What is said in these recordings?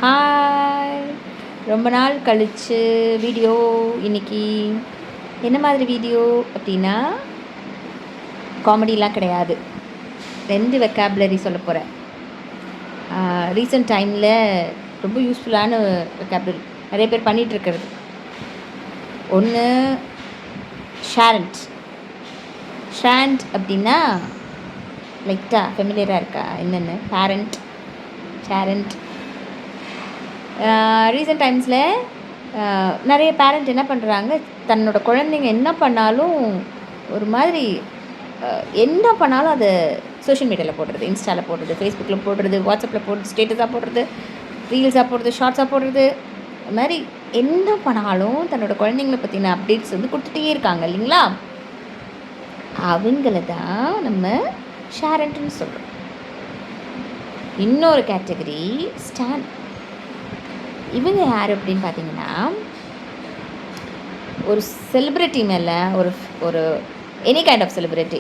Hi, ரொம்ப நாள் கழிச்சு வீடியோ. இன்னைக்கு என்ன மாதிரி வீடியோ அப்படின்னா, காமெடிலாம் கிடையாது. 2 வெக்காபுலரி சொல்ல போகிறேன். ரீசெண்ட் டைமில் ரொம்ப யூஸ்ஃபுல்லான வெக்காபுலரி நிறைய பேர் பண்ணிகிட்ருக்கிறது. ஒன்று ஷேரண்ட். ஷேரண்ட் அப்படின்னா லைட்டாக ஃபெமிலியராக இருக்கா என்னென்னு? பேரண்ட், ஷேரண்ட். ரீசெண்ட் டைம்ஸில் நிறைய பேரண்ட் என்ன பண்ணுறாங்க, தன்னோட குழந்தைங்க என்ன பண்ணாலும் ஒரு மாதிரி என்ன பண்ணாலும் அதை சோஷியல் மீடியாவில் போடுறது, இன்ஸ்டாவில் போடுறது, ஃபேஸ்புக்கில் போடுறது, வாட்ஸ்அப்பில் போடுறது, ஸ்டேட்டஸாக போடுறது, ரீல்ஸாக போடுறது, ஷார்ட்ஸாக போடுறது. அது மாதிரி என்ன பண்ணாலும் தன்னோட குழந்தைங்கள பற்றின அப்டேட்ஸ் வந்து கொடுத்துட்டே இருக்காங்க இல்லைங்களா? அவங்கள தான் நம்ம ஷேரண்ட்னு சொல்கிறோம். இன்னொரு கேட்டகரி ஸ்டான். இவங்க யார் அப்படின்னு பார்த்தீங்கன்னா, ஒரு செலிப்ரிட்டி மேலே ஒரு எனி கைண்ட் ஆஃப் செலிப்ரிட்டி,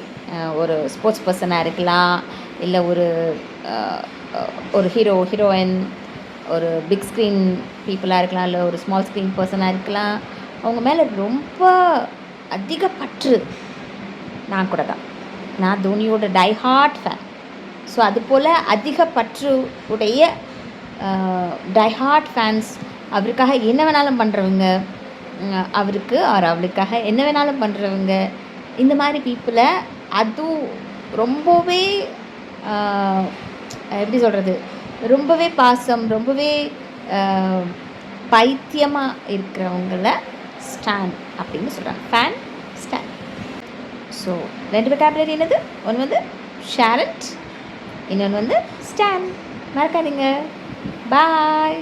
ஒரு ஸ்போர்ட்ஸ் பர்சனாக இருக்கலாம், இல்லை ஒரு ஹீரோயின், ஒரு பிக் ஸ்க்ரீன் பீப்புளாக இருக்கலாம், இல்லை ஒரு ஸ்மால் ஸ்க்ரீன் பர்சனாக இருக்கலாம். அவங்க மேலே ரொம்ப அதிக பற்று. நான் கூட தான், நான் தோனியோட டைஹார்ட் ஃபேன். ஸோ அதுபோல் அதிக பற்று உடைய டைஹார்ட் ஃபேன்ஸ், அவருக்காக என்ன வேணாலும் பண்ணுறவங்க, அவருக்கு அவளுக்காக என்ன வேணாலும் பண்ணுறவங்க, இந்த மாதிரி பீப்புளை அதுவும் ரொம்பவே எப்படி சொல்கிறது, ரொம்பவே பாசம், ரொம்பவே பைத்தியமாக இருக்கிறவங்கள ஸ்டான் அப்படின்னு சொல்கிறாங்க. ஃபேன், ஸ்டான். ஸோ 2 வெக்காபுலரி என்னது? ஒன்று வந்து ஷேரண்ட், இன்னொன்று வந்து ஸ்டான். மறக்காதீங்க. பாய்.